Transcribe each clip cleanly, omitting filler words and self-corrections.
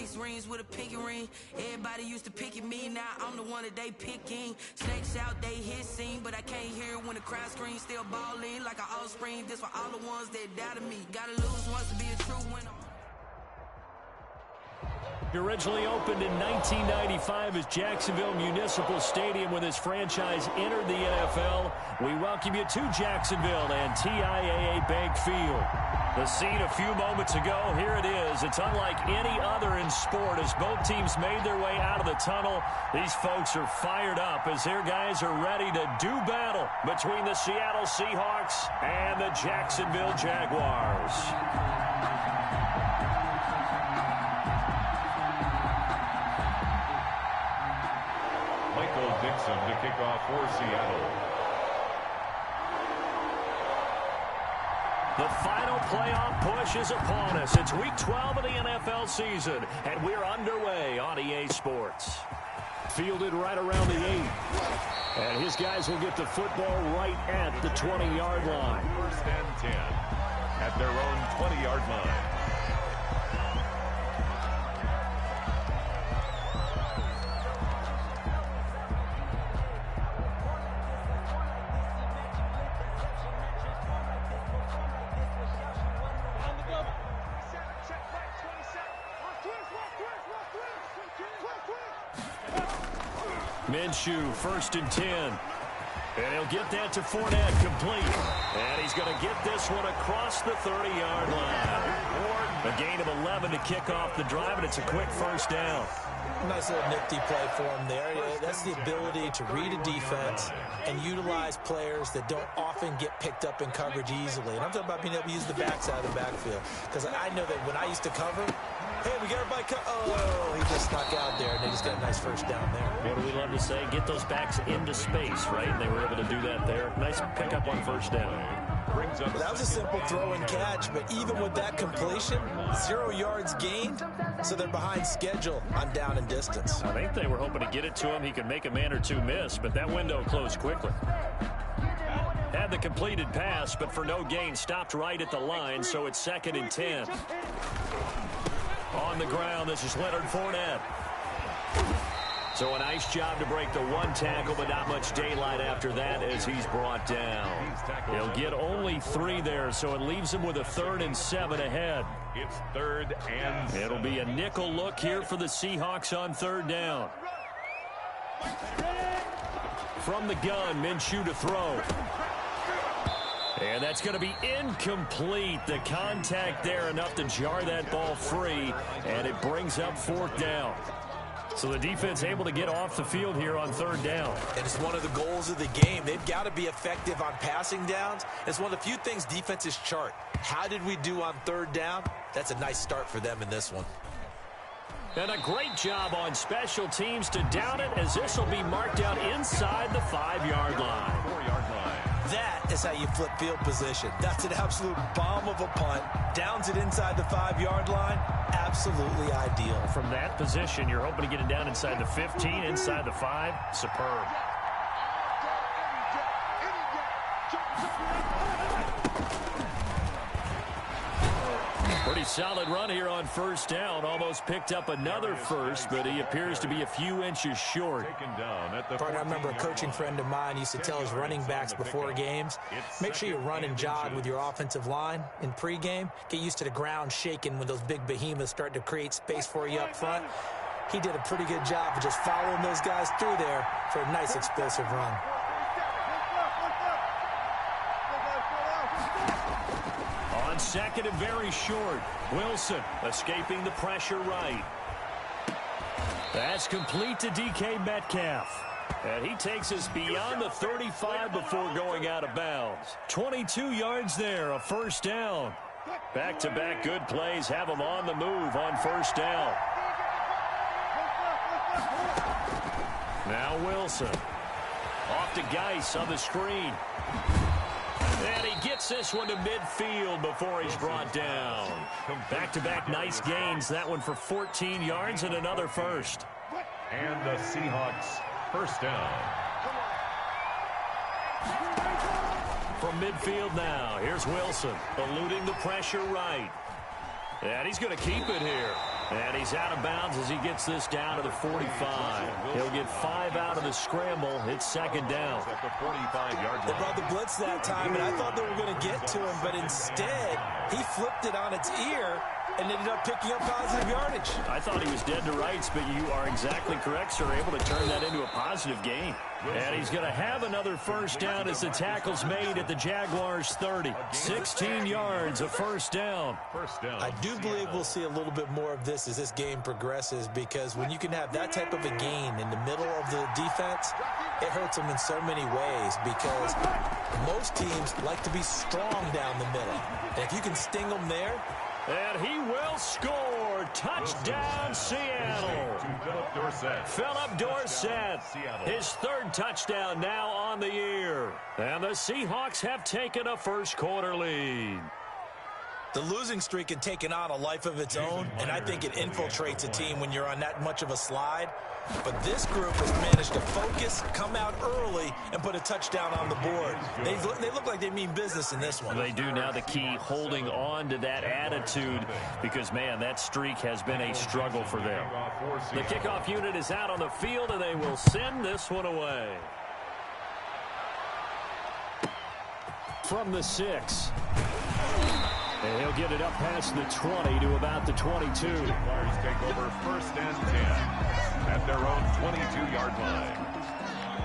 6 rings with a pinky ring. Everybody used to pick at me, now I'm the one that they picking. Snakes out, they hissing, but I can't hear it when the crowd screams. Still balling like an offspring. This for all the ones that doubted me. Gotta lose once to be a true winner. Originally opened in 1995 as Jacksonville Municipal Stadium when this franchise entered the NFL. We welcome you to Jacksonville and TIAA Bank Field. The scene a few moments ago, here it is. It's unlike any other in sport as both teams made their way out of the tunnel. These folks are fired up as their guys are ready to do battle between the Seattle Seahawks and the Jacksonville Jaguars. Dixon to kick off for Seattle. The final playoff push is upon us. It's week 12 of the NFL season, and we're underway on EA Sports. Fielded right around the 8. And his guys will get the football right at the 20-yard line. First and 10 at their own 20-yard line. Minshew, first and 10. And he'll get that to Fournette, complete. And he's going to get this one across the 30-yard line. A gain of 11 to kick off the drive, and it's a quick first down. Nice little nifty play for him there. That's the ability to read a defense and utilize players that don't often get picked up in coverage easily. And I'm talking about being able to use the backside of the backfield. Because I know that when I used to cover, hey, we got everybody oh, he just snuck out there, and they just got a nice first down there. What do we love to say? Get those backs into space, right? And they were able to do that there. Nice pickup on first down. Well, that was a simple throw and catch, but even with that completion, 0 yards gained, so they're behind schedule on down and distance. I think they were hoping to get it to him. He could make a man or two miss, but that window closed quickly. Had the completed pass, but for no gain, stopped right at the line, so it's 2nd and 10. On the ground, this is Leonard Fournette. So a nice job to break the one tackle, but not much daylight after that as he's brought down. He'll get only 3 there, so it leaves him with a 3rd and 7 ahead. It's 3rd and 7. It'll be a nickel look here for the Seahawks on 3rd down. From the gun, Minshew to throw. And that's going to be incomplete. The contact there enough to jar that ball free, and it brings up 4th down. So the defense able to get off the field here on 3rd down. And it's one of the goals of the game. They've got to be effective on passing downs. It's one of the few things defenses chart. How did we do on 3rd down? That's a nice start for them in this one. And a great job on special teams to down it, as this will be marked out inside the 5-yard line. 4-yard line. That is how you flip field position. That's an absolute bomb of a punt. Downs it inside the 5-yard line. Absolutely ideal. From that position, you're hoping to get it down inside the 15, inside the 5. Superb. Pretty solid run here on 1st down. Almost picked up another first, but he appears to be a few inches short. Partner, I remember a coaching friend of mine used to tell his running backs before games, make sure you run and jog with your offensive line in pregame. Get used to the ground shaking when those big behemoths start to create space for you up front. He did a pretty good job of just following those guys through there for a nice explosive run. On 2nd and very short, Wilson escaping the pressure right. That's complete to DK Metcalf. And he takes us beyond the 35 before going out of bounds. 22 yards there, a 1st down. Back-to-back good plays have him on the move on 1st down. Now Wilson. Off to Geis on the screen. And he gets this one to midfield before he's brought down. Back-to-back nice gains. That one for 14 yards and another first. And the Seahawks 1st down. From midfield now, here's Wilson eluding the pressure right. And he's going to keep it here. And he's out of bounds as he gets this down to the 45. He'll get 5 out of the scramble. It's second down. At the 45-yard line. They brought the blitz that time, and I thought they were going to get to him, but instead he flipped it on its ear and ended up picking up positive yardage. I thought he was dead to rights, but you are exactly correct, sir. Able to turn that into a positive gain. And he's going to have another first down as the tackle's made at the Jaguars' 30. 16 yards, a first down. I do believe we'll see a little bit more of this as this game progresses, because when you can have that type of a gain in the middle of the defense, it hurts them in so many ways, because most teams like to be strong down the middle. And if you can sting them there, and he will score. Touchdown, Seattle. Philip Dorsett. His third touchdown now on the year. And the Seahawks have taken a first-quarter lead. The losing streak had taken on a life of its own, and I think it infiltrates a team when you're on that much of a slide. But this group has managed to focus, come out early, and put a touchdown on the board. They look like they mean business in this one. They do. Now the key, holding on to that attitude, because, man, that streak has been a struggle for them. The kickoff unit is out on the field, and they will send this one away. From the 6. And he'll get it up past the 20 to about the 22. Jaguars take over first and 10 at their own 22-yard line.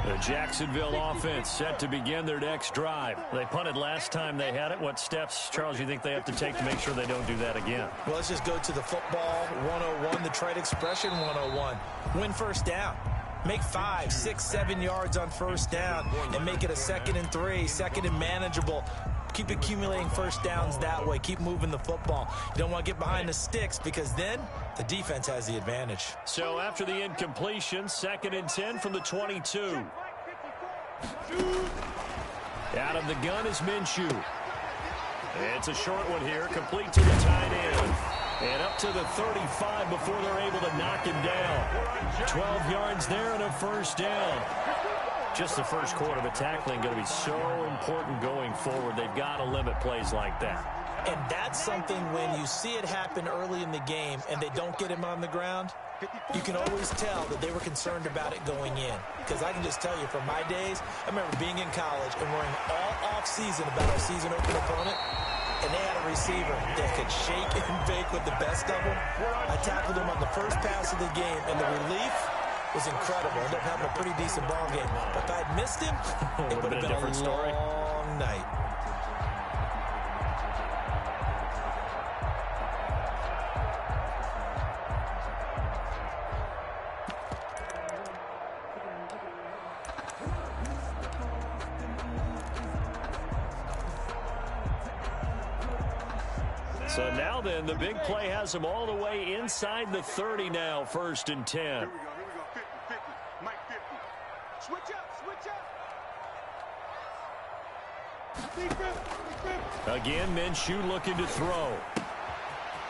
The Jacksonville offense set to begin their next drive. They punted last time they had it. What steps, Charles, you think they have to take to make sure they don't do that again? Well, let's just go to the football 101, the trite expression 101. Win first down. Make 5, 6, 7 yards on first down and make it a 2nd and 3, 2nd and manageable. Keep accumulating first downs that way. Keep moving the football. You don't want to get behind the sticks, because then the defense has the advantage. So after the incompletion, 2nd and 10 from the 22. Out of the gun is Minshew. It's a short one here, complete to the tight end. And up to the 35 before they're able to knock him down. 12 yards there and a first down. Just the first quarter, but tackling going to be so important going forward. They've got to limit plays like that. And that's something when you see it happen early in the game and they don't get him on the ground, you can always tell that they were concerned about it going in. Because I can just tell you from my days, I remember being in college and worrying all off-season about our season open opponent, and they had a receiver that could shake and bake with the best of them. I tackled him on the first pass of the game, and the relief was incredible. Ended up having a pretty decent ball game. But if I had missed him, it would have been a different story. Long night. So now then, the big play has them all the way inside the 30 now, 1st and 10. Here we go. 50. Mike 50. Switch up. Again, Minshew looking to throw.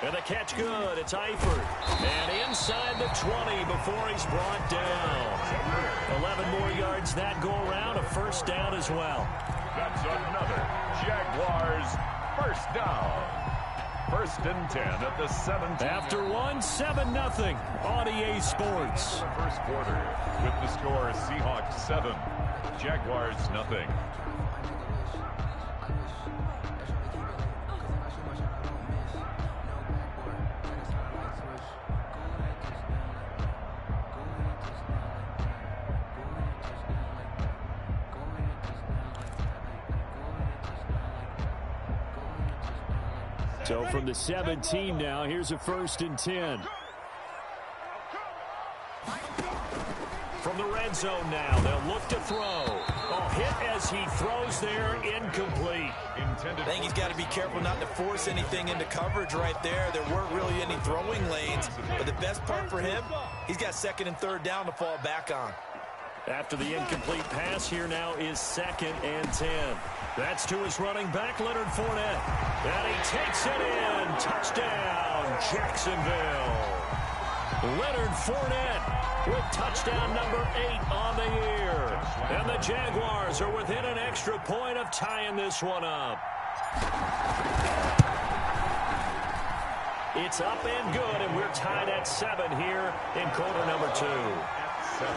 And the catch good. It's Eifert. And inside the 20 before he's brought down. 11 more yards that go around. A first down as well. That's another Jaguars first down. 1st and 10 at the 17. After 7-0 on EA Sports. The first quarter with the score Seahawks 7, Jaguars 0. So from the 17 now, here's a 1st and 10. From the red zone now, they'll look to throw. Oh, hit as he throws there, incomplete. I think he's got to be careful not to force anything into coverage right there. There weren't really any throwing lanes, but the best part for him, he's got 2nd and 3rd down to fall back on. After the incomplete pass, here now is 2nd and 10. That's to his running back, Leonard Fournette. And he takes it in. Touchdown, Jacksonville. Leonard Fournette with touchdown number 8 on the year. And the Jaguars are within an extra point of tying this one up. It's up and good, and we're tied at 7 here in quarter number 2. At 7.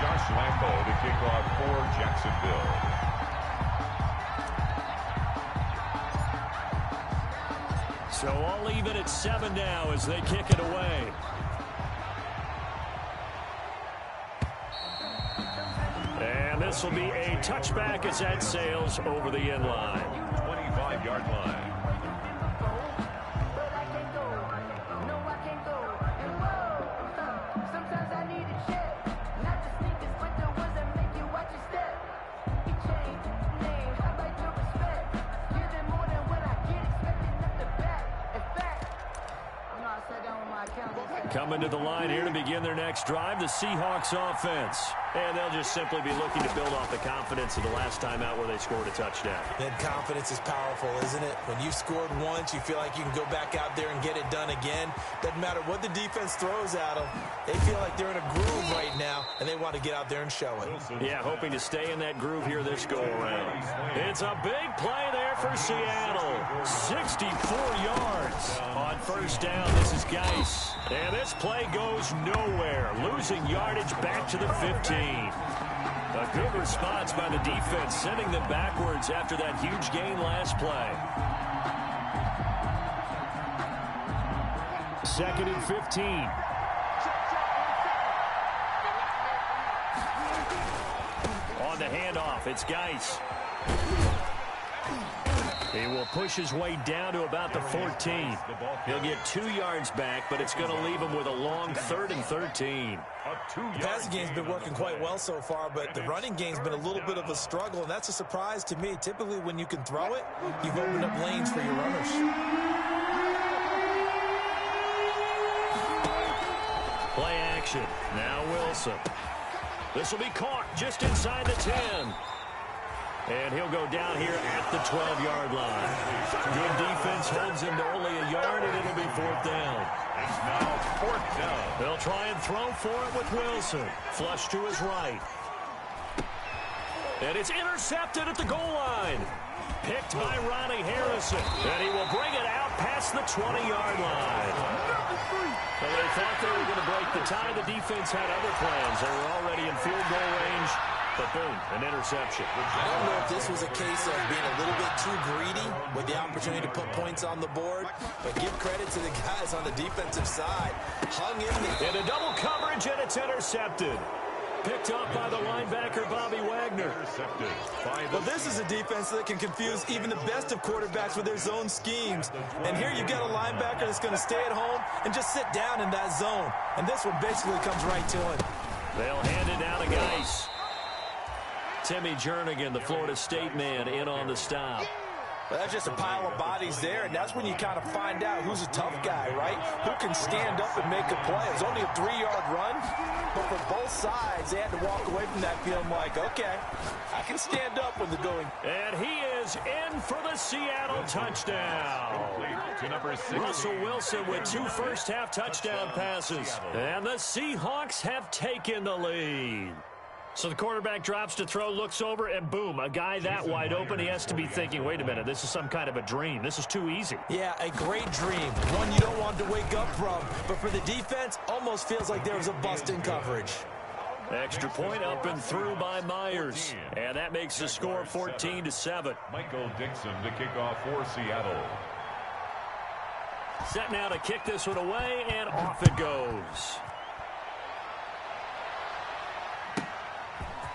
Josh Lambo to kick off for Jacksonville. So all even at 7 now as they kick it away. And this will be a touchback as that sails over the end line. 25-yard line. Coming to the line here to begin their next drive, the Seahawks offense. And they'll just simply be looking to build off the confidence of the last time out where they scored a touchdown. And confidence is powerful, isn't it? When you've scored once, you feel like you can go back out there and get it done again. Doesn't matter what the defense throws at them. They feel like they're in a groove right now, and they want to get out there and show it. Yeah, hoping to stay in that groove here this go-around. It's a big play there for Seattle. 64 yards on first down. This is Geis. And this play goes nowhere. Losing yardage back to the 15. A good response by the defense, sending them backwards after that huge gain last play. 2nd and 15. On the handoff, it's Geis. He will push his way down to about the 14. He'll get 2 yards back, but it's going to leave him with a long 3rd and 13. The passing game's been working quite well so far, but the running game's been a little bit of a struggle, and that's a surprise to me. Typically, when you can throw it, you've opened up lanes for your runners. Play action. Now Wilson. This will be caught just inside the 10. And he'll go down here at the 12-yard line. Good defense holds him to only a yard, and it'll be 4th down. It's now 4th down. They'll try and throw for it with Wilson. Flush to his right. And it's intercepted at the goal line. Picked by Ronnie Harrison. And he will bring it out past the 20-yard line. So they thought they were going to break the tie. The defense had other plans. They were already in field goal range. But boom, an interception. I don't know if this was a case of being a little bit too greedy with the opportunity to put points on the board, but give credit to the guys on the defensive side. Hung in there. And a double coverage, and it's intercepted. Picked up by the linebacker, Bobby Wagner. Well, this is a defense that can confuse even the best of quarterbacks with their zone schemes. And here you've got a linebacker that's going to stay at home and just sit down in that zone. And this one basically comes right to him. They'll hand it down to Geis. Timmy Jernigan, the Florida State man, in on the stop. Well, that's just a pile of bodies there, and that's when you kind of find out who's a tough guy, right? Who can stand up and make a play. It was only a 3-yard run, but for both sides, they had to walk away from that feeling like, okay, I can stand up when they're going. And he is in for the Seattle touchdown. Russell Wilson with 2 first-half touchdown passes. And the Seahawks have taken the lead. So the quarterback drops to throw, looks over, and boom, a guy that wide open, he has to be thinking, wait a minute, this is some kind of a dream. This is too easy. Yeah, a great dream. One you don't want to wake up from. But for the defense, almost feels like there was a bust in coverage. Extra point up and through by Myers. And that makes the score 14-7. Michael Dixon to kick off for Seattle. Set now to kick this one away, and off it goes.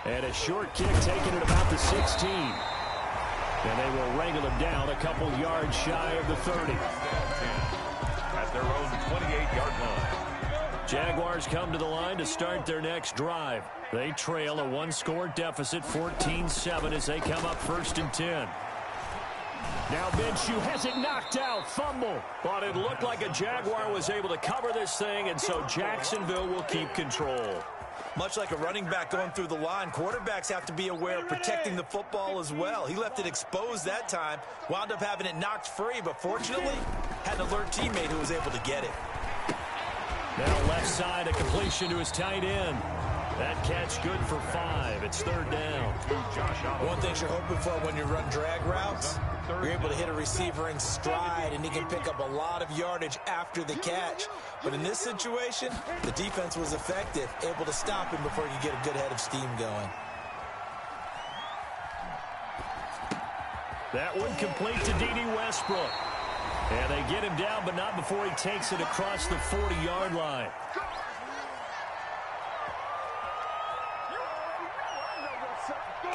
And a short kick taken at about the 16. And they will wrangle him down a couple yards shy of the 30. At their own 28-yard line. Jaguars come to the line to start their next drive. They trail a 1-score deficit, 14-7, as they come up 1st and 10. Now Minshew has it knocked out, fumble. But it looked like a Jaguar was able to cover this thing, and so Jacksonville will keep control. Much like a running back going through the line, quarterbacks have to be aware of protecting the football as well. He left it exposed that time, wound up having it knocked free, but fortunately, had an alert teammate who was able to get it. Now left side, a completion to his tight end. That catch good for 5. It's 3rd down. One thing you're hoping for when you run drag routes, You're able to hit a receiver in stride, and he can pick up a lot of yardage after the catch. But in this situation, the defense was effective, able to stop him before he could get a good head of steam going. That one complete to D.D. Westbrook. And they get him down, but not before he takes it across the 40-yard line.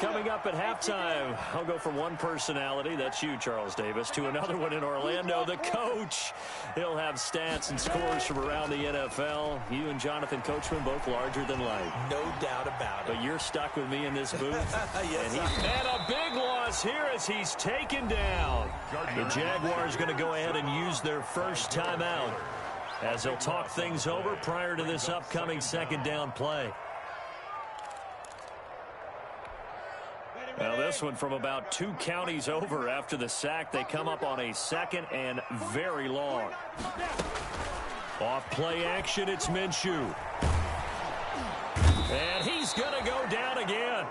Coming up at halftime, I'll go from one personality, that's you, Charles Davis, to another one in Orlando, the coach. He'll have stats and scores from around the NFL. You and Jonathan Coachman both larger than life. No doubt about it. But you're stuck with me in this booth. Yes, and a big loss here as he's taken down. The Jaguars going to go ahead and use their first timeout as they'll talk things over prior to this upcoming second down play. Well, this one from about 2 counties over after the sack. They come up on a second and very long. Off play action, it's Minshew. And he's going to go down again.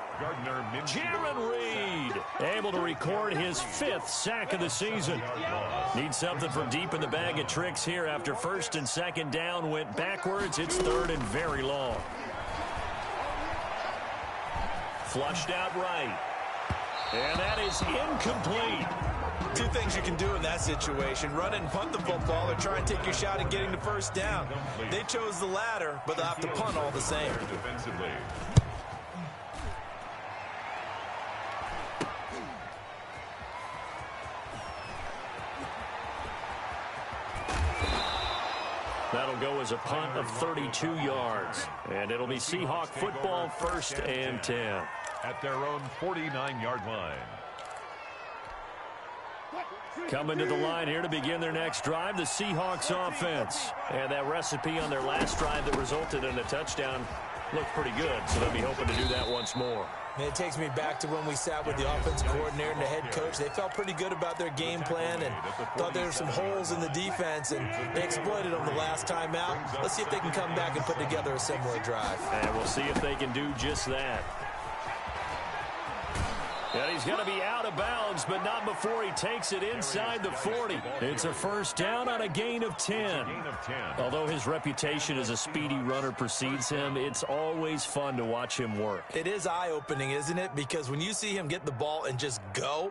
Jaron Reed able to record his 5th sack of the season. Needs something from deep in the bag of tricks here after first and second down went backwards. It's third and very long. Flushed out right. And that is incomplete. 2 things you can do in that situation: run and punt the football, or try and take your shot at getting the first down. They chose the latter, but they'll have to punt all the same. That'll go as a punt of 32 yards. And it'll be Seahawk football, 1st and 10. At their own 49-yard line. Coming to the line here to begin their next drive, the Seahawks offense. And that recipe on their last drive that resulted in a touchdown looked pretty good, so they'll be hoping to do that once more. And it takes me back to when we sat with the offensive coordinator and the head coach. They felt pretty good about their game plan and thought there were some holes in the defense, and they exploited them the last time out. Let's see if they can come back and put together a similar drive. And we'll see if they can do just that. And he's going to be out of bounds, but not before he takes it inside the 40. It's a first down on a gain of 10. Although his reputation as a speedy runner precedes him, it's always fun to watch him work. It is eye-opening, isn't it? Because when you see him get the ball and just go,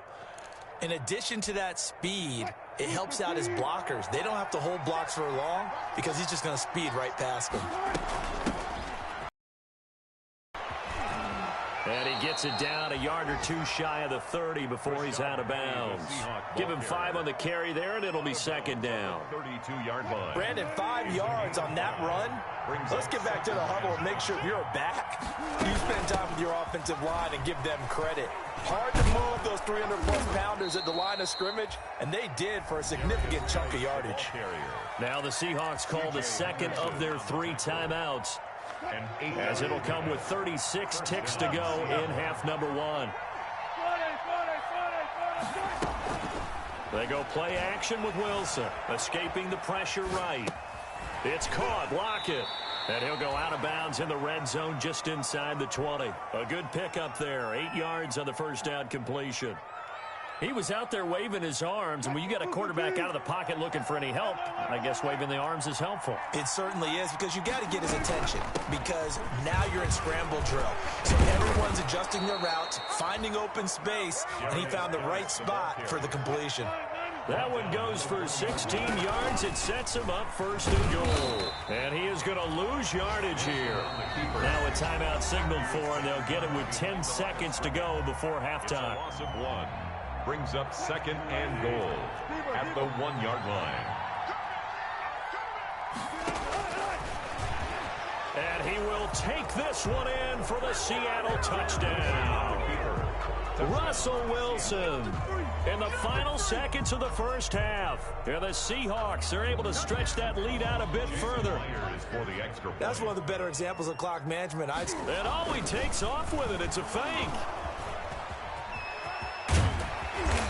in addition to that speed, it helps out his blockers. They don't have to hold blocks for long because he's just going to speed right past them. And he gets it down a yard or 2 shy of the 30 before he's out of bounds. Give him 5 on the carry there, and it'll be second down. 32-yard line. Brandon, 5 yards on that run. Let's get back to the huddle and make sure you're back. You spend time with your offensive line and give them credit. Hard to move those 300-plus pounders at the line of scrimmage, and they did for a significant chunk of yardage. Now the Seahawks call the second of their 3 timeouts, as it'll come with 36 ticks to go in half number 1. They go play action with Wilson, escaping the pressure right. It's caught, Lockett, and he'll go out of bounds in the red zone just inside the 20. A good pickup there, 8 yards on the first down completion. He was out there waving his arms, and when you get a quarterback out of the pocket looking for any help, I guess waving the arms is helpful. It certainly is, because you got to get his attention, because now you're in scramble drill. So everyone's adjusting their routes, finding open space, and he found the right spot for the completion. That one goes for 16 yards. It sets him up first and goal. And he is going to lose yardage here. Now a timeout signaled for, and they'll get it with 10 seconds to go before halftime. Loss of 1. Brings up second and goal at the 1-yard line. And he will take this one in for the Seattle touchdown. Russell Wilson in the final seconds of the first half. And the Seahawks are able to stretch that lead out a bit further. That's one of the better examples of clock management. And all he takes off with it, it's a fake.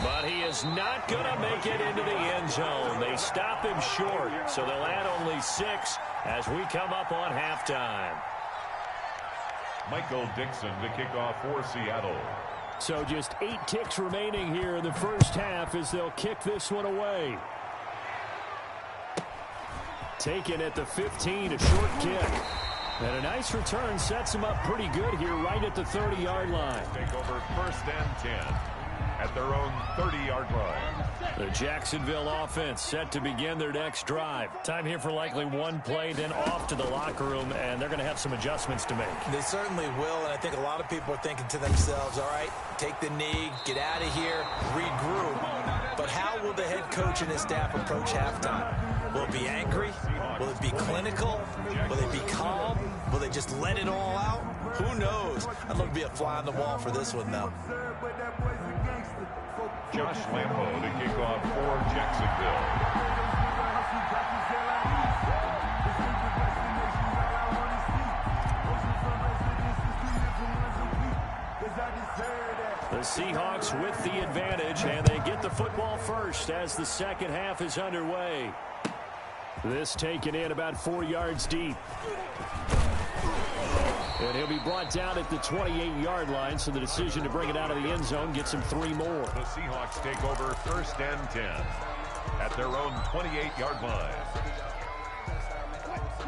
But he is not going to make it into the end zone. They stop him short, so they'll add only 6 as we come up on halftime. Michael Dixon to kick off for Seattle. So just 8 ticks remaining here in the first half as they'll kick this one away. Taken at the 15, a short kick. And a nice return sets him up pretty good here right at the 30-yard line. Take over 1st and 10 at their own 30-yard line. The Jacksonville offense set to begin their next drive. Time here for likely one play, then off to the locker room, and they're going to have some adjustments to make. They certainly will, and I think a lot of people are thinking to themselves, all right, take the knee, get out of here, regroup. But how will the head coach and his staff approach halftime? Will it be angry? Will it be clinical? Will it be calm? Will they just let it all out? Who knows? I'd love to be a fly on the wall for this one, though. Josh Lambo to kick off for Jacksonville. The Seahawks with the advantage, and they get the football first as the second half is underway. This taken in about 4 yards deep. And he'll be brought down at the 28-yard line, so the decision to bring it out of the end zone gets him 3 more. The Seahawks take over 1st and 10 at their own 28-yard line.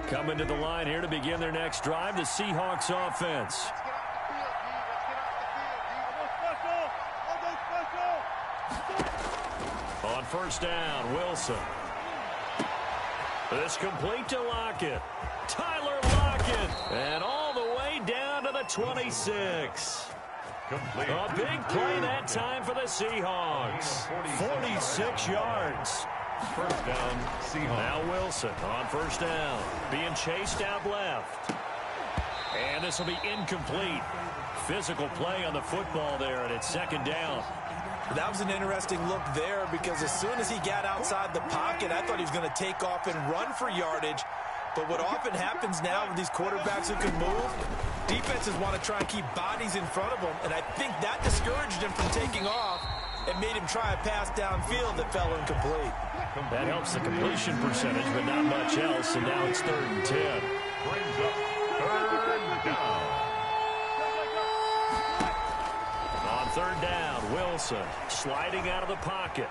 Coming to the line here to begin their next drive, the Seahawks offense. On 1st down, Wilson. This complete to Lockett. Tyler Lockett. And all the way down to the 26. Complete. A big play that time for the Seahawks. 46 yards. 1st down, Seahawks. Now Wilson on 1st down. Being chased out left. And this will be incomplete. Physical play on the football there, and it's 2nd down. That was an interesting look there because as soon as he got outside the pocket, I thought he was going to take off and run for yardage. But what often happens now with these quarterbacks who can move, defenses want to try and keep bodies in front of them, and I think that discouraged him from taking off and made him try a pass downfield that fell incomplete. That helps the completion percentage, but not much else, and now it's 3rd and 10. Brings up 3rd down. On 3rd down, Wilson sliding out of the pocket.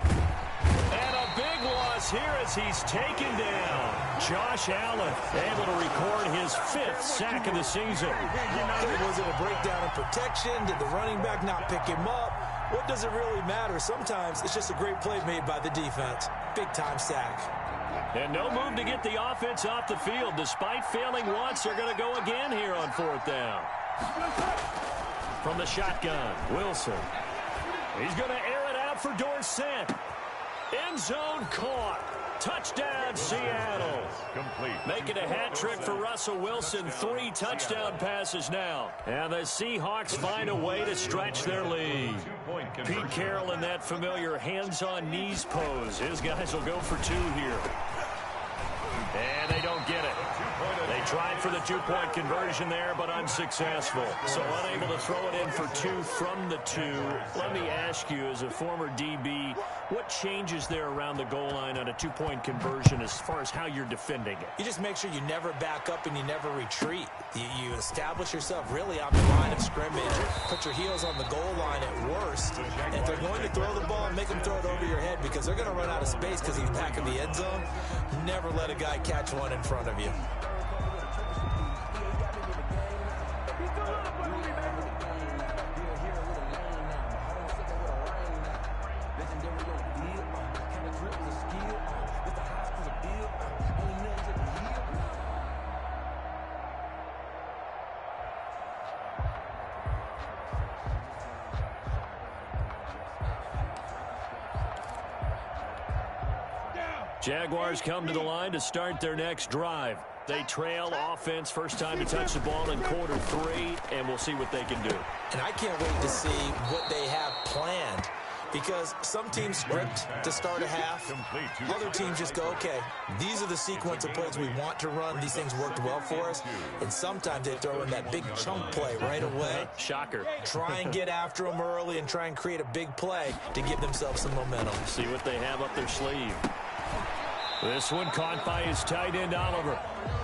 And a big loss here as he's taken down. Josh Allen able to record his 5th sack of the season. Was it a breakdown in protection? Did the running back not pick him up? What does it really matter? Sometimes it's just a great play made by the defense. Big-time sack. And no move to get the offense off the field. Despite failing once, they're going to go again here on 4th down. From the shotgun, Wilson. He's going to air it out for Dorsett. End zone caught. Touchdown, Seattle. Complete. Making a hat trick for Russell Wilson. 3 touchdown passes now. And the Seahawks find a way to stretch their lead. Pete Carroll in that familiar hands-on knees pose. His guys will go for 2 here. And they don't get it. They tried for the 2-point conversion there, but unsuccessful. So unable to throw it in for 2 from the 2. Let me ask you, as a former DB, what changes there around the goal line on a 2-point conversion as far as how you're defending it? You just make sure you never back up and you never retreat. You establish yourself really on the line of scrimmage. Put your heels on the goal line at worst. And if they're going to throw the ball, make them throw it over your head because they're going to run out of space because he's back in the end zone. Never let a guy catch one in front of you. Jaguars come to the line to start their next drive. They trail offense, first time to touch the ball in quarter 3, and we'll see what they can do. And I can't wait to see what they have planned because some teams script to start a half. Other teams just go, okay, these are the sequence of plays we want to run. These things worked well for us. And sometimes they throw in that big chunk play right away. Shocker. Try and get after them early and try and create a big play to give themselves some momentum. See what they have up their sleeve. This one caught by his tight end, Oliver.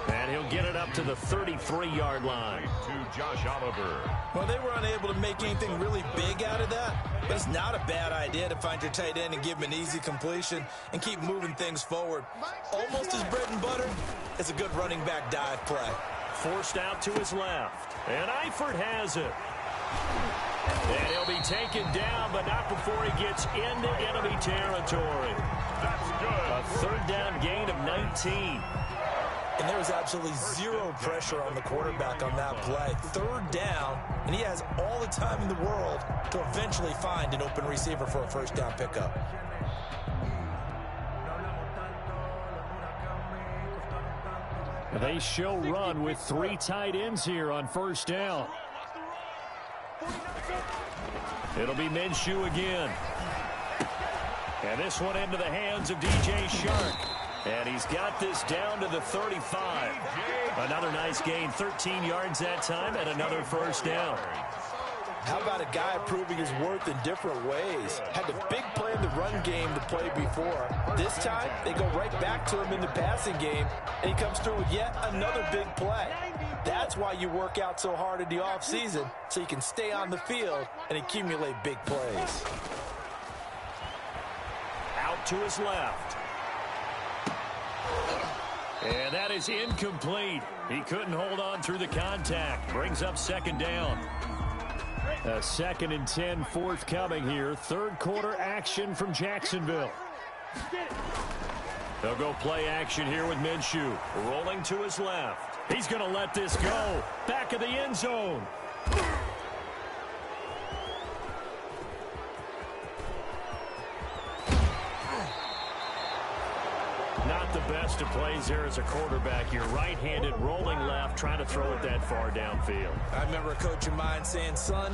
And he'll get it up to the 33-yard line. To Josh Oliver. Well, they were unable to make anything really big out of that, but it's not a bad idea to find your tight end and give him an easy completion and keep moving things forward. Almost his bread and butter. It's a good running back dive play. Forced out to his left. And Eifert has it. And he'll be taken down, but not before he gets into enemy territory. That's good. A third down gain of 19. And there was absolutely zero pressure on the quarterback on that play. Third down, and he has all the time in the world to eventually find an open receiver for a first down pickup. They show run with 3 tight ends here on first down. It'll be Minshew again. And this one into the hands of DJ Shark. And he's got this down to the 35. Another nice gain, 13 yards that time, and another first down. How about a guy proving his worth in different ways? Had the big play in the run game to play before. This time, they go right back to him in the passing game, and he comes through with yet another big play. That's why you work out so hard in the offseason, so you can stay on the field and accumulate big plays. Out to his left. And that is incomplete. He couldn't hold on through the contact. Brings up second down. A 2nd and 10 forthcoming here. Third quarter action from Jacksonville. They'll go play action here with Minshew. Rolling to his left. He's going to let this go. Back of the end zone. Not the best of plays there as a quarterback. You're right-handed, rolling left, trying to throw it that far downfield. I remember a coach of mine saying, son,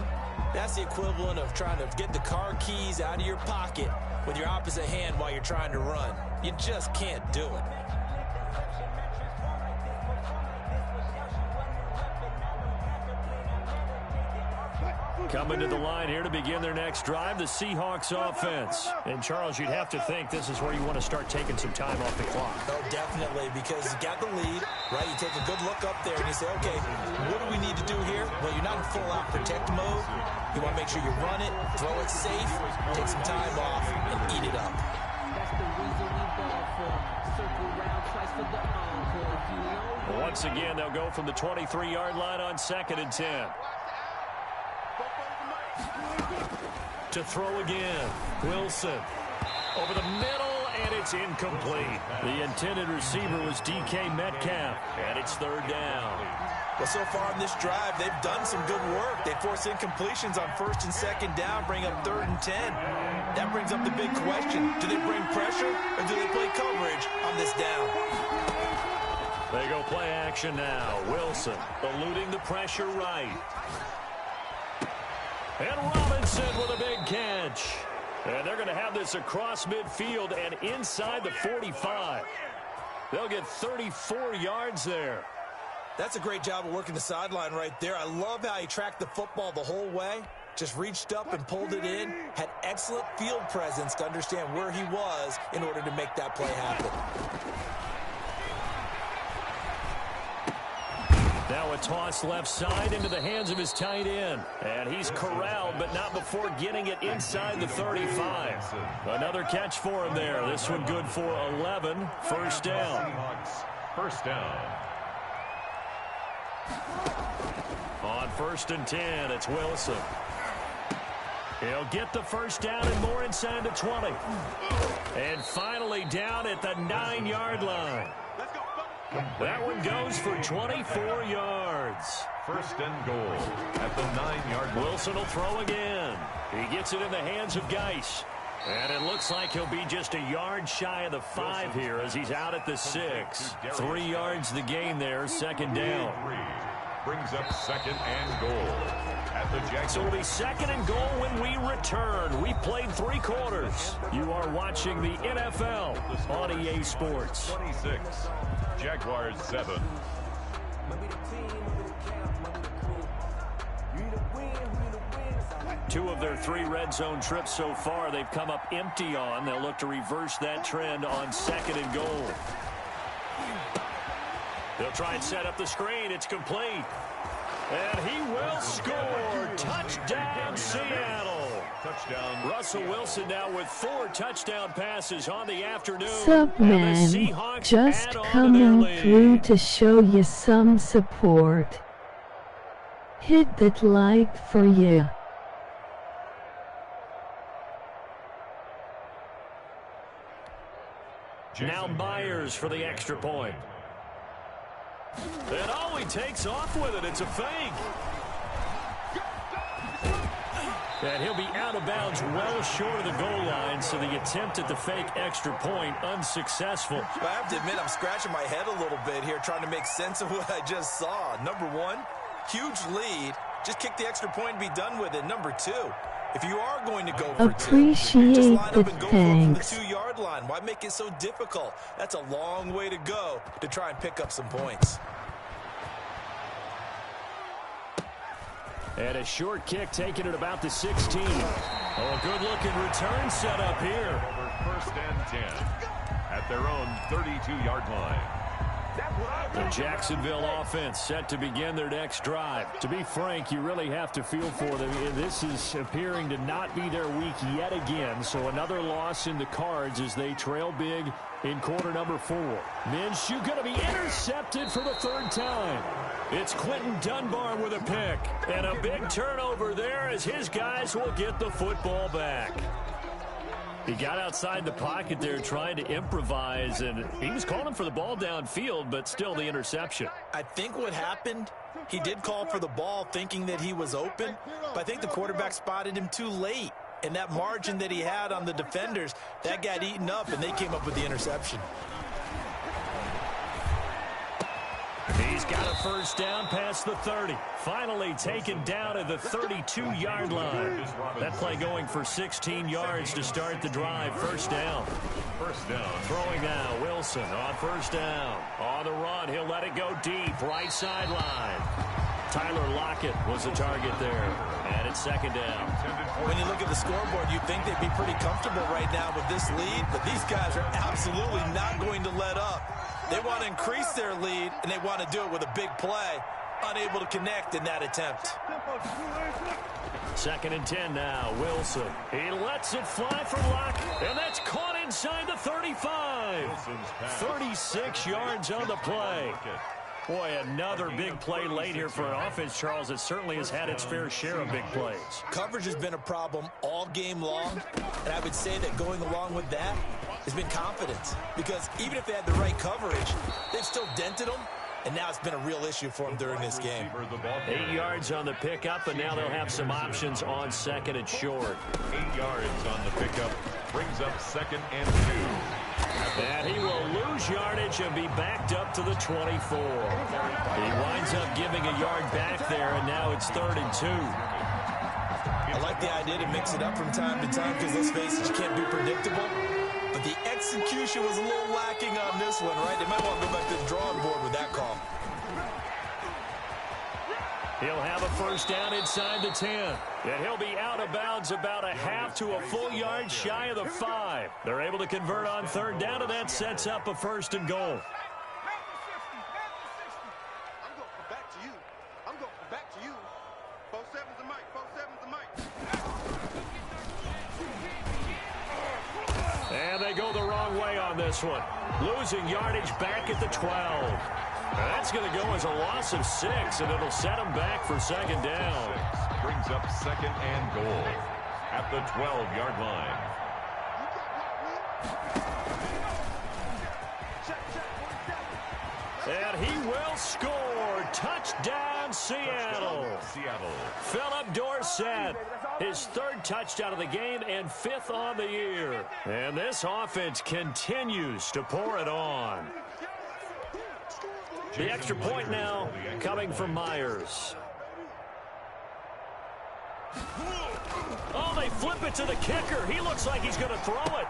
that's the equivalent of trying to get the car keys out of your pocket with your opposite hand while you're trying to run. You just can't do it. Coming to the line here to begin their next drive, the Seahawks offense. And, Charles, you'd have to think this is where you want to start taking some time off the clock. Oh, definitely, because you got the lead, right? You take a good look up there and you say, okay, what do we need to do here? Well, you're not in full-out protect mode. You want to make sure you run it, throw it safe, take some time off, and eat it up. Once again, they'll go from the 23-yard line on 2nd and 10. To throw again. Wilson. Over the middle, and it's incomplete. The intended receiver was DK Metcalf, and it's third down. Well, so far in this drive, they've done some good work. They force incompletions on 1st and 2nd down, bring up 3rd and 10. That brings up the big question. Do they bring pressure, or do they play coverage on this down? They go play action now. Wilson eluding the pressure right. And Robinson with a big catch. And they're going to have this across midfield and inside the 45. They'll get 34 yards there. That's a great job of working the sideline right there. I love how he tracked the football the whole way. Just reached up and pulled it in. Had excellent field presence to understand where he was in order to make that play happen. Now a toss left side into the hands of his tight end. And he's corralled, but not before getting it inside the 35. Another catch for him there. This one good for 11. First down. First down. On 1st and 10, it's Wilson. He'll get the first down and more inside the 20. And finally down at the 9-yard line. That one goes for 24 yards. First and goal at the 9-yard line. Wilson will throw again. He gets it in the hands of Geis. And it looks like he'll be just a yard shy of the 5 here as he's out at the 6. 3 yards the gain there, second down. Brings up second and goal at the Jags. So it'll be second and goal when we return. We played 3 quarters. You are watching the NFL on EA Sports. 26, Jaguars 7. 2 of their 3 red zone trips so far, they've come up empty on. They'll look to reverse that trend on 2nd and goal. They'll try and set up the screen. It's complete. And he will score. Touchdown, Seattle. Touchdown. Russell Wilson now with 4 touchdown passes on the afternoon. Sup, man? Just coming through to show you some support. Hit that like for ya. Now Myers for the extra point. And he takes off with it. It's a fake. And he'll be out of bounds well short of the goal line, so the attempt at the fake extra point unsuccessful. I have to admit, I'm scratching my head a little bit here trying to make sense of what I just saw. Number 1, huge lead. Just kick the extra point and be done with it. Number 2, if you are going to go for 2, just line up and go for it from the 2-yard line. Why make it so difficult? That's a long way to go to try and pick up some points. And a short kick taken at about the 16. Oh, a good-looking return set up here. Over 1st and 10 at their own 32-yard line. The Jacksonville offense set to begin their next drive. To be frank, you really have to feel for them. This is appearing to not be their week yet again, so another loss in the cards as they trail big in quarter number 4. Minshew going to be intercepted for the 3rd time. It's Quentin Dunbar with a pick. And a big turnover there as his guys will get the football back. He got outside the pocket there trying to improvise, and he was calling for the ball downfield, but still the interception. I think what happened, he did call for the ball thinking that he was open, but I think the quarterback spotted him too late. And that margin that he had on the defenders, that got eaten up, and they came up with the interception. He's got a 1st down past the 30. Finally taken down at the 32-yard line. That play going for 16 yards to start the drive. 1st down. 1st down. Throwing now, Wilson on 1st down. On the run, he'll let it go deep. Right sideline. Tyler Lockett was the target there. And it's 2nd down. When you look at the scoreboard, you'd think they'd be pretty comfortable right now with this lead, but these guys are absolutely not going to let up. They want to increase their lead, and they want to do it with a big play. Unable to connect in that attempt. 2nd and 10 now. Wilson. He lets it fly for Locke, and that's caught inside the 35. 36 yards on the play. Boy, another big play late here for an offense, Charles, that certainly has had its fair share of big plays. Coverage has been a problem all game long, and I would say that going along with that has been confidence. Because even if they had the right coverage, they've still dented them, and now it's been a real issue for them during this game. 8 yards on the pickup, and now they'll have some options on 2nd and short. 8 yards on the pickup brings up 2nd and 2. And he will lose yardage and be backed up to the 24. He winds up giving a yard back there, and now it's 3rd and 2. I like the idea to mix it up from time to time because, let's face it, you can't be predictable. But the execution was a little lacking on this one, right? They might want to go back to the drawing board with that call. He'll have a 1st down inside the 10. And he'll be out of bounds about a half to a full yard shy of the 5. They're able to convert on 3rd down, and that sets up a 1st and goal. I'm going back to you. I'm going back to you. 4-7's the mic. 4-7's the mic. And they go the wrong way on this one. Losing yardage back at the 12. That's going to go as a loss of 6, and it'll set them back for 2nd down. Brings up 2nd and goal at the 12-yard line. And he will score. Touchdown, Seattle. Philip Dorsett, his 3rd touchdown of the game and 5th on the year. And this offense continues to pour it on. The extra point now coming from Myers. Oh, they flip it to the kicker. He looks like he's going to throw it.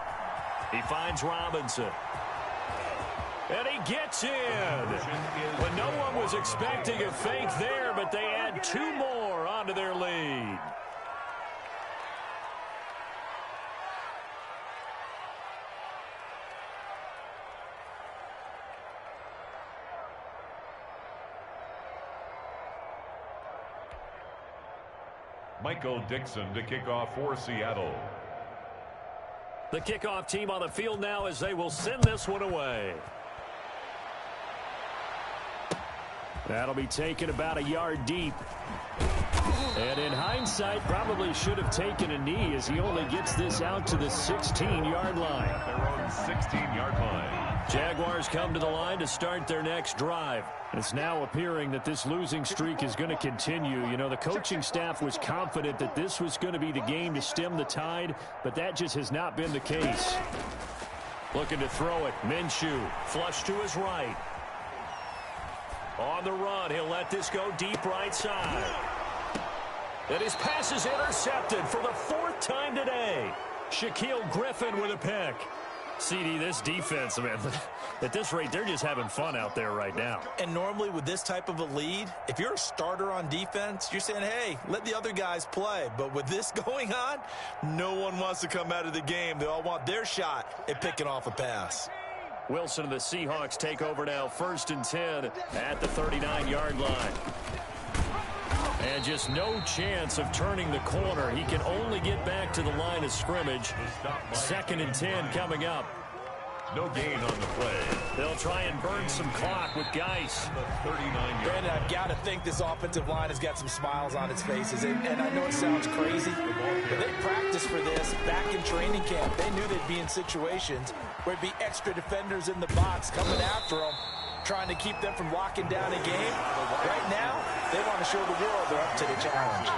He finds Robinson. And he gets in. When no one was expecting a fake there, but they add 2 more onto their lead. Michael Dixon to kick off for Seattle. The kickoff team on the field now as they will send this one away. That'll be taken about a yard deep. And in hindsight, probably should have taken a knee as he only gets this out to the 16-yard line. Their own 16-yard line. Jaguars come to the line to start their next drive. It's now appearing that this losing streak is going to continue. You know, the coaching staff was confident that this was going to be the game to stem the tide, but that just has not been the case. Looking to throw it. Minshew, flush to his right. On the run, he'll let this go deep right side. And his pass is intercepted for the 4th time today. Shaquille Griffin with a pick. CD, this defense, man, at this rate, they're just having fun out there right now. And normally with this type of a lead, if you're a starter on defense, you're saying, hey, let the other guys play. But with this going on, no one wants to come out of the game. They all want their shot at picking off a pass. Wilson and the Seahawks take over now, 1st and 10 at the 39-yard line. And just no chance of turning the corner. He can only get back to the line of scrimmage. 2nd and 10 coming up. No gain on the play. They'll try and burn some clock with Geis. 39-yard. Brandon, I've got to think this offensive line has got some smiles on its faces. And I know it sounds crazy, but they practiced for this back in training camp. They knew they'd be in situations where it'd be extra defenders in the box coming after them, trying to keep them from locking down a game. Right now, they want to show the world they're up to the challenge.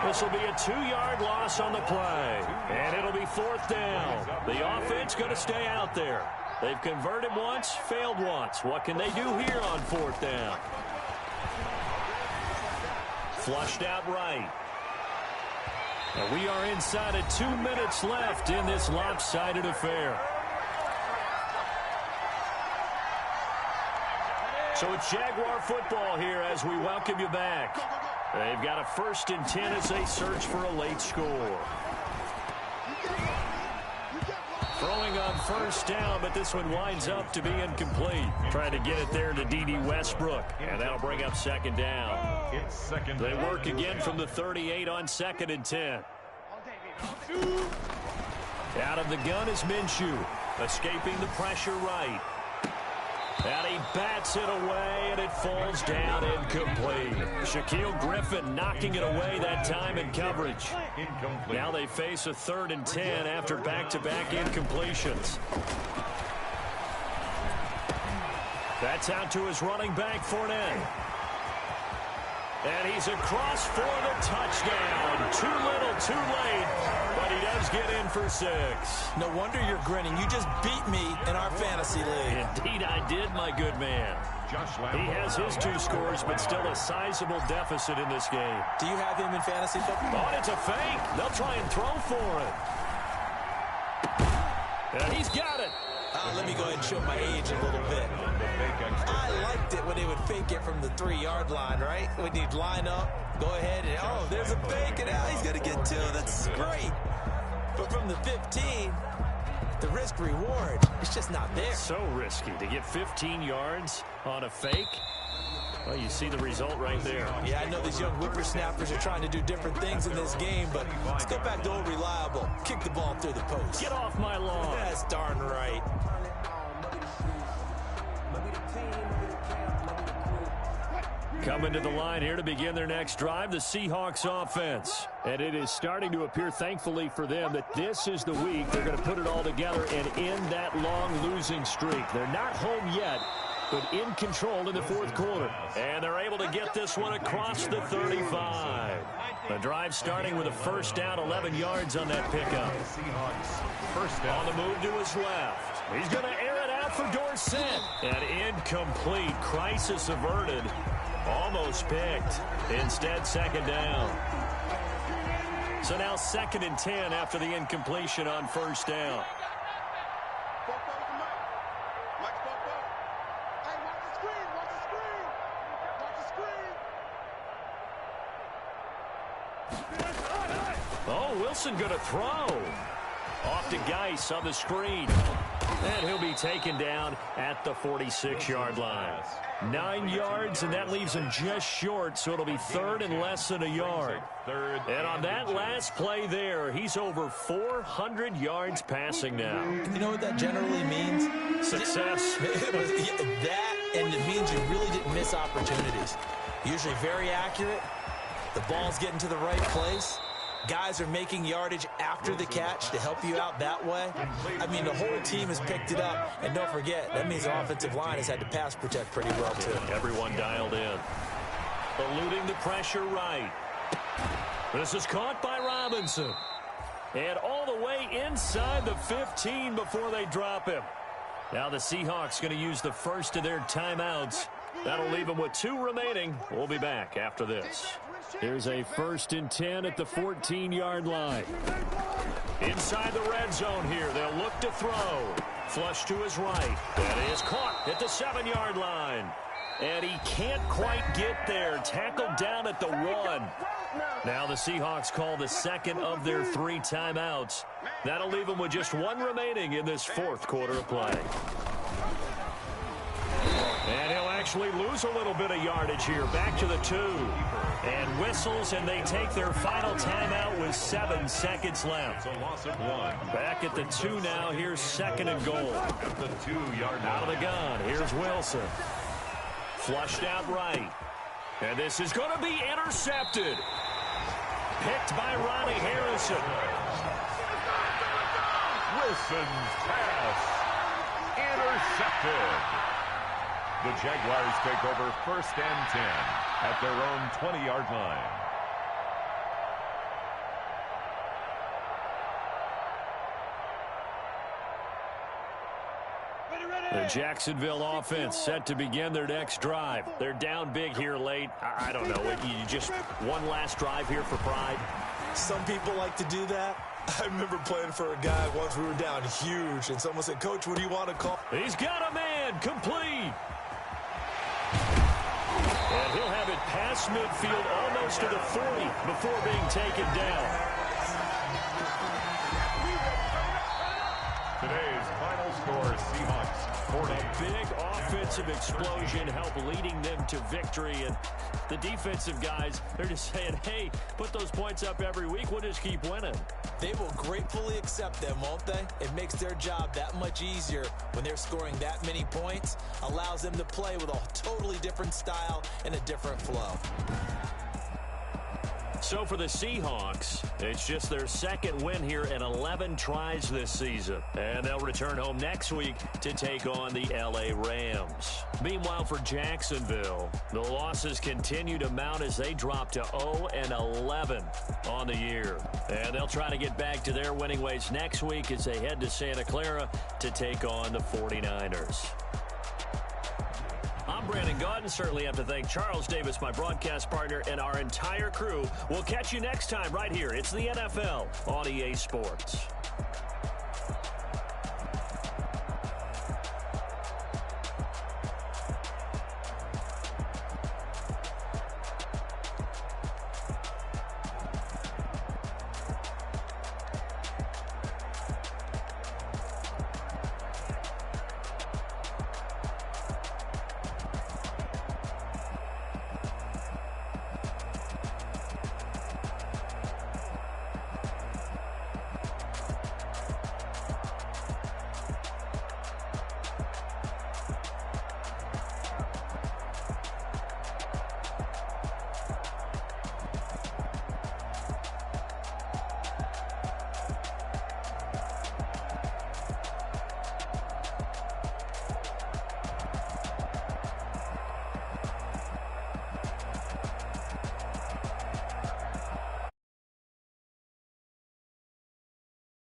This will be a 2-yard loss on the play, and it'll be 4th down. The offense going to stay out there. They've converted once, failed once. What can they do here on 4th down? Flushed out right. And we are inside of 2 minutes left in this lopsided affair. So it's Jaguar football here as we welcome you back. They've got a 1st and 10 as they search for a late score. Throwing on 1st down, but this one winds up to be incomplete. Trying to get it there to D.D. Westbrook, and that'll bring up 2nd down. It's 2nd. They work again from the 38 on 2nd and 10. Out of the gun is Minshew, escaping the pressure right. And he bats it away, and it falls down incomplete. Shaquille Griffin knocking it away that time in coverage. Incomplete. Now they face a 3rd and 10 after back-to-back incompletions. That's out to his running back, Fournette. And he's across for the touchdown. Too little, too late, but he does get in for 6. No wonder you're grinning. You just beat me in our fantasy league. Indeed I did, my good man. He has his 2 scores, but still a sizable deficit in this game. Do you have him in fantasy football? Oh, it's a fake. They'll try and throw for it. And he's got it. Let me go ahead and show my age a little bit. I liked it when they would fake it from the 3-yard line, right? When you'd line up, go ahead, and oh, there's a fake, and now he's going to get 2. That's great. But from the 15, the risk-reward, it's just not there. So risky to get 15 yards on a fake. Well, you see the result right there. Yeah, I know these young whippersnappers are trying to do different things in this game, but let's go back to old reliable. Kick the ball through the post. Get off my lawn. That's darn right. Coming to the line here to begin their next drive, the Seahawks offense. And it is starting to appear, thankfully for them, that this is the week they're going to put it all together and end that long losing streak. They're not home yet, but in control in the 4th quarter. And they're able to get this one across the 35. The drive starting with a 1st down, 11 yards on that pickup. First down. On the move to his left. He's going to air it out for Dorsett. And incomplete. Crisis averted. Almost picked. Instead, 2nd down. So now 2nd and 10 after the incompletion on 1st down. Oh, Wilson going to throw. Off to Geis on the screen. And he'll be taken down at the 46-yard line. 9 yards, and that leaves him just short, so it'll be third and less than a yard. And on that last play there, he's over 400 yards passing now. You know what that generally means? Success. That, and it means you really didn't miss opportunities. Usually very accurate. The ball's getting to the right place. Guys are making yardage after the catch to help you out that way. I mean, the whole team has picked it up. And don't forget, that means the offensive line has had to pass protect pretty well, too. Everyone dialed in. Eluding the pressure right. This is caught by Robinson. And all the way inside the 15 before they drop him. Now the Seahawks going to use the first of their timeouts. That'll leave them with 2 remaining. We'll be back after this. Here's a 1st and 10 at the 14-yard line. Inside the red zone here. They'll look to throw. Flush to his right. That is caught at the 7-yard line. And he can't quite get there. Tackled down at the 1. Now the Seahawks call the second of their 3 timeouts. That'll leave them with just 1 remaining in this 4th quarter of play. And he'll actually lose a little bit of yardage here. Back to the 2. And whistles, and they take their final timeout with 7 seconds left. It's a loss of 1. Back at the 2 now. Here's 2nd and goal. At the 2-yard line. Out of the gun. Here's Wilson. Flushed out right. And this is going to be intercepted. Picked by Ronnie Harrison. Wilson's pass. Intercepted. The Jaguars take over 1st and 10 at their own 20-yard line. The Jacksonville offense set to begin their next drive. They're down big here late. I don't know. You just one last drive here for pride. Some people like to do that. I remember playing for a guy once. We were down huge, and someone said, "Coach, what do you want to call?" He's got a man. Complete. And he'll have it past midfield almost to the 40 before being taken down. Today's final score, Seahawks 40. A big offensive explosion helped leading them to victory. And the defensive guys, they're just saying, hey, put those points up every week. We'll just keep winning. They will gratefully accept them, won't they? It makes their job that much easier when they're scoring that many points. Allows them to play with a totally different style and a different flow. So for the Seahawks, it's just their 2nd win here in 11 tries this season. And they'll return home next week to take on the LA Rams. Meanwhile, for Jacksonville, the losses continue to mount as they drop to 0-11 on the year. And they'll try to get back to their winning ways next week as they head to Santa Clara to take on the 49ers. I'm Brandon Gaudin. Certainly have to thank Charles Davis, my broadcast partner, and our entire crew. We'll catch you next time right here. It's the NFL on EA Sports.